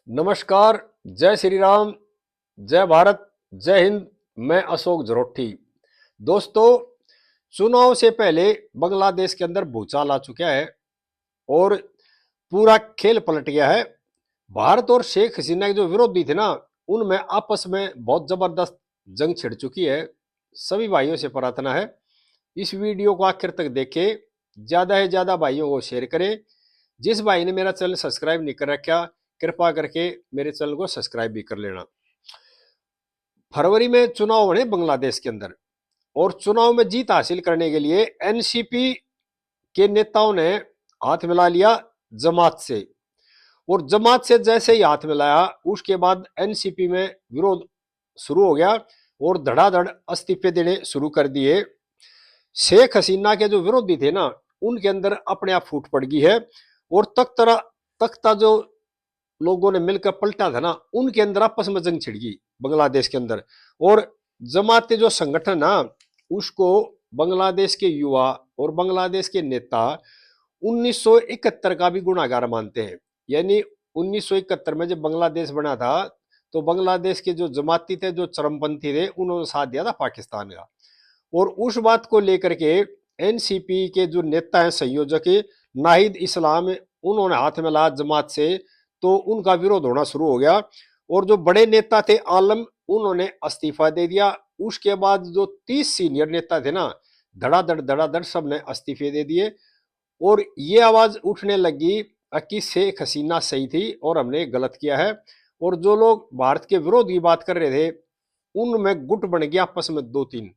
नमस्कार। जय श्री राम। जय भारत। जय हिंद। मैं अशोक जरोठी। दोस्तों, चुनाव से पहले बांग्लादेश के अंदर भूचाल आ चुका है और पूरा खेल पलट गया है। भारत और शेख हसीना के जो विरोधी थे ना, उनमें आपस में बहुत जबरदस्त जंग छिड़ चुकी है। सभी भाइयों से प्रार्थना है इस वीडियो को आखिर तक देखें, ज्यादा से ज्यादा भाइयों को शेयर करें। जिस भाई ने मेरा चैनल सब्सक्राइब नहीं कर रखा, कृपा करके मेरे चैनल को सब्सक्राइब भी कर लेना। फरवरी में चुनाव होने बांग्लादेश के अंदर, और चुनाव में जीत हासिल करने के लिए एनसीपी के नेताओं ने हाथ मिला लिया जमात से। और जमात से जैसे ही हाथ मिलाया, उसके बाद एनसीपी में विरोध शुरू हो गया और धड़ाधड़ इस्तीफे देने शुरू कर दिए। शेख हसीना के जो विरोधी थे ना, उनके अंदर अपने आप फूट पड़ गई है। और तख्ता जो लोगों ने मिलकर पलटा था ना, उनके अंदर आपस में जंग छिड़ गई बांग्लादेश के अंदर। और जमाते जो संगठन ना, उसको बांग्लादेश के युवा और बांग्लादेश के नेता 1971 का भी गुनाहगार मानते हैं। यानी 1971 में जब बांग्लादेश बना था, तो बांग्लादेश के जो जमाती थे, जो चरमपंथी थे, उन्होंने साथ दिया था पाकिस्तान का। और उस बात को लेकर के एनसीपी के जो नेता हैं, संयोजक नाहिद इस्लाम, उन्होंने हाथ मिलाया जमात से, तो उनका विरोध होना शुरू हो गया। और जो बड़े नेता थे आलम, उन्होंने इस्तीफा दे दिया। उसके बाद जो 30 सीनियर नेता थे ना, धड़ाधड़ सबने इस्तीफे दे दिए। और ये आवाज उठने लगी कि शेख हसीना सही थी और हमने गलत किया है। और जो लोग भारत के विरोध की बात कर रहे थे, उनमें गुट बन गया आपस में दो तीन,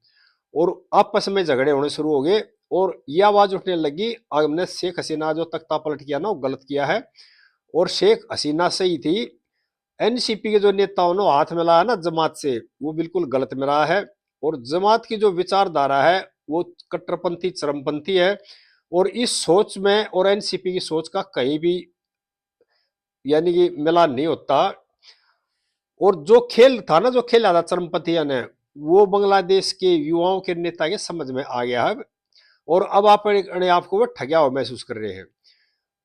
और आपस में झगड़े होने शुरू हो गए। और ये आवाज उठने लगी, हमने शेख हसीना जो तख्ता पलट किया ना, वो गलत किया है और शेख हसीना सही थी। एनसीपी के जो नेताओं ने हाथ मिलाया ना जमात से, वो बिल्कुल गलत मिला है। और जमात की जो विचारधारा है, वो कट्टरपंथी चरमपंथी है। और इस सोच में और एनसीपी की सोच का कहीं भी यानी कि मिलान नहीं होता। और जो खेल था ना, जो खेला था चरमपंथियों ने, वो बांग्लादेश के युवाओं के नेता के समझ में आ गया है। और अब आप अपने आप को वो ठगा हुआ महसूस कर रहे हैं।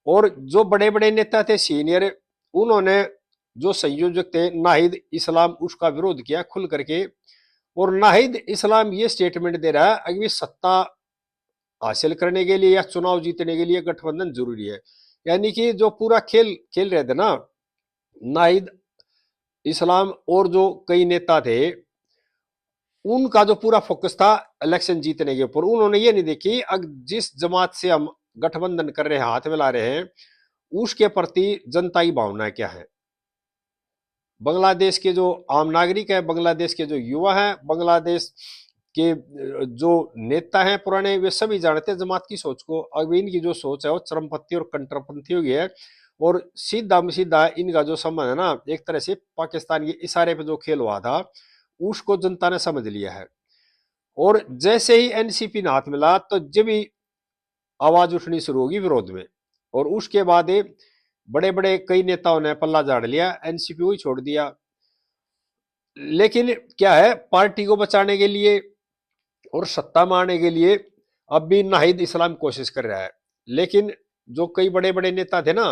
और जो बड़े बड़े नेता थे सीनियर, उन्होंने जो संयोजक थे नाहिद इस्लाम, उसका विरोध किया खुल करके। और नाहिद इस्लाम ये स्टेटमेंट दे रहा है, अगर सत्ता हासिल करने के लिए या चुनाव जीतने के लिए गठबंधन जरूरी है। यानी कि जो पूरा खेल खेल रहे थे ना नाहिद इस्लाम और जो कई नेता थे, उनका जो पूरा फोकस था इलेक्शन जीतने के ऊपर। उन्होंने ये नहीं देखी अगर जिस जमात से हम गठबंधन कर रहे हैं, हाथ मिला रहे हैं, उसके प्रति जनता की भावना क्या है। बांग्लादेश के जो आम नागरिक है, बांग्लादेश के जो युवा हैं, बांग्लादेश के जो नेता हैं पुराने, वे सभी जानते हैं जमात की सोच को। अब इनकी जो सोच है वो चरमपंथी और कंट्रपंथी हो गई है। और सीधा में सीधा इनका जो संबंध है ना, एक तरह से पाकिस्तान के इशारे पे जो खेल हुआ था, उसको जनता ने समझ लिया है। और जैसे ही एनसीपी ने हाथ मिला, तो जब भी आवाज उठनी शुरू होगी विरोध में। और उसके बाद बड़े बड़े कई नेताओं ने पल्ला झाड़ लिया, एनसीपी को ही छोड़ दिया। लेकिन क्या है, पार्टी को बचाने के लिए और सत्ता में आने के लिए अब भी नाहिद इस्लाम कोशिश कर रहा है। लेकिन जो कई बड़े बड़े नेता थे ना,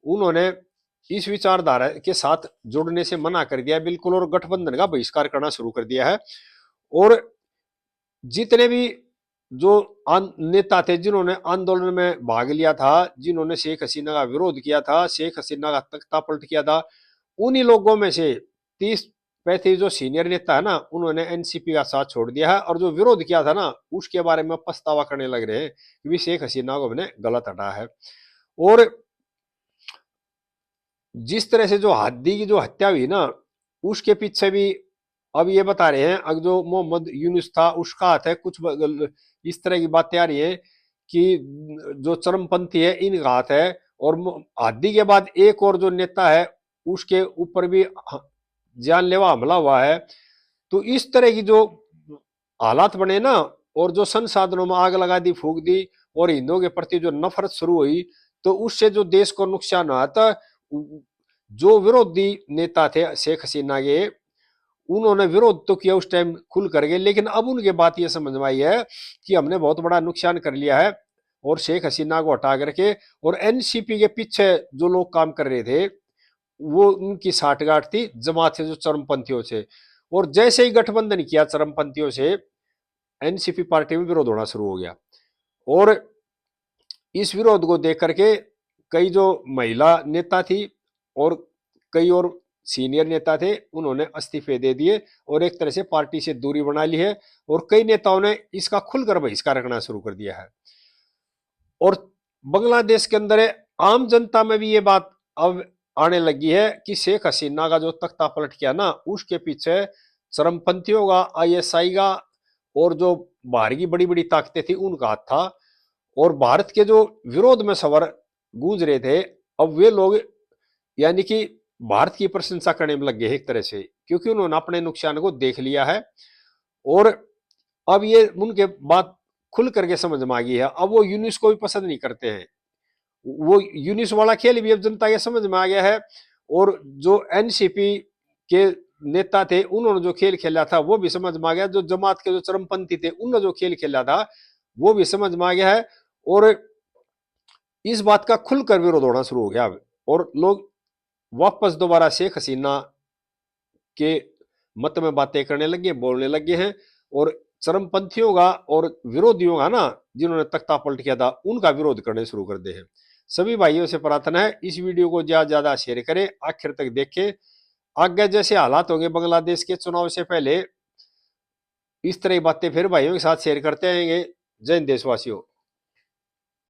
उन्होंने इस विचारधारा के साथ जुड़ने से मना कर दिया बिल्कुल, और गठबंधन का बहिष्कार करना शुरू कर दिया है। और जितने भी जो नेता थे जिन्होंने आंदोलन में भाग लिया था, जिन्होंने शेख हसीना का विरोध किया था, शेख हसीना का तख्ता पलट किया था, उन्हीं लोगों में से 30-35 जो सीनियर नेता है ना, उन्होंने एनसीपी का साथ छोड़ दिया है। और जो विरोध किया था ना, उसके बारे में पछतावा करने लग रहे हैं कि शेख हसीना को हमने गलत हटाया है। और जिस तरह से जो हादी की जो हत्या हुई ना, उसके पीछे भी अब ये बता रहे हैं, अगर जो मोहम्मद यूनुस था उसका हाथ है, कुछ इस तरह की बातें आ रही है कि जो चरमपंथी है इनका हाथ है। और हादी के बाद एक और जो नेता है, उसके ऊपर भी जानलेवा हमला हुआ है। तो इस तरह की जो हालात बने ना, और जो संसाधनों में आग लगा दी, फूक दी, और हिंदुओं के प्रति जो नफरत शुरू हुई, तो उससे जो देश को नुकसान हुआ था। जो विरोधी नेता थे शेख हसीना के, उन्होंने विरोध तो किया उस टाइम खुल करके, लेकिन अब उनके बात ये समझ में आई है कि हमने बहुत बड़ा नुकसान कर लिया है। और शेख हसीना को हटा करके, और एनसीपी के पीछे जो लोग काम कर रहे थे, वो उनकी साठगांठ थी जमात से, जो चरमपंथियों से। और जैसे ही गठबंधन किया चरमपंथियों से, एनसीपी पार्टी में विरोध होना शुरू हो गया। और इस विरोध को देख करके कई जो महिला नेता थी और कई और सीनियर नेता थे, उन्होंने इस्तीफे दे दिए और एक तरह से पार्टी से दूरी बना ली है। और कई नेताओं ने इसका खुलकर बहिष्कार करना शुरू कर दिया है। और बांग्लादेश के अंदर आम जनता में भी ये बात अब आने लगी है कि शेख हसीना का जो तख्ता पलट किया ना, उसके पीछे चरमपंथियों का, आईएसआई का और जो बाहर की बड़ी बड़ी ताकतें थी उनका हाथ था। और भारत के जो विरोध में सवर गूंज रहे थे, अब वे लोग यानी कि भारत की प्रशंसा करने में लग गए एक तरह से, क्योंकि उन्होंने अपने नुकसान को देख लिया है। और अब ये उनके बात खुल करके समझ में आ गई है। अब वो यूनिस को भी पसंद नहीं करते हैं, वो यूनिस वाला खेल भी अब जनता के समझ में आ गया है। और जो एनसीपी के नेता थे, उन्होंने जो खेल खेला था वो भी समझ में आ गया। जो जमात के जो चरमपंथी थे, उन्होंने जो खेल खेला था वो भी समझ में आ गया है। और इस बात का खुलकर विरोध होना शुरू हो गया अब। और लोग वापस दोबारा शेख हसीना के मत में बातें करने लगे, बोलने लगे हैं। और चरमपंथियों का और विरोधियों का ना, जिन्होंने तख्ता पलट किया था, उनका विरोध करने शुरू कर दे हैं। सभी भाइयों से प्रार्थना है इस वीडियो को ज्यादा ज्यादा शेयर करें, आखिर तक देखें। आगे जैसे हालात होंगे बांग्लादेश के चुनाव से पहले, इस तरह की बातें फिर भाइयों के साथ शेयर करते रहेंगे। जय हिंद देशवासियों।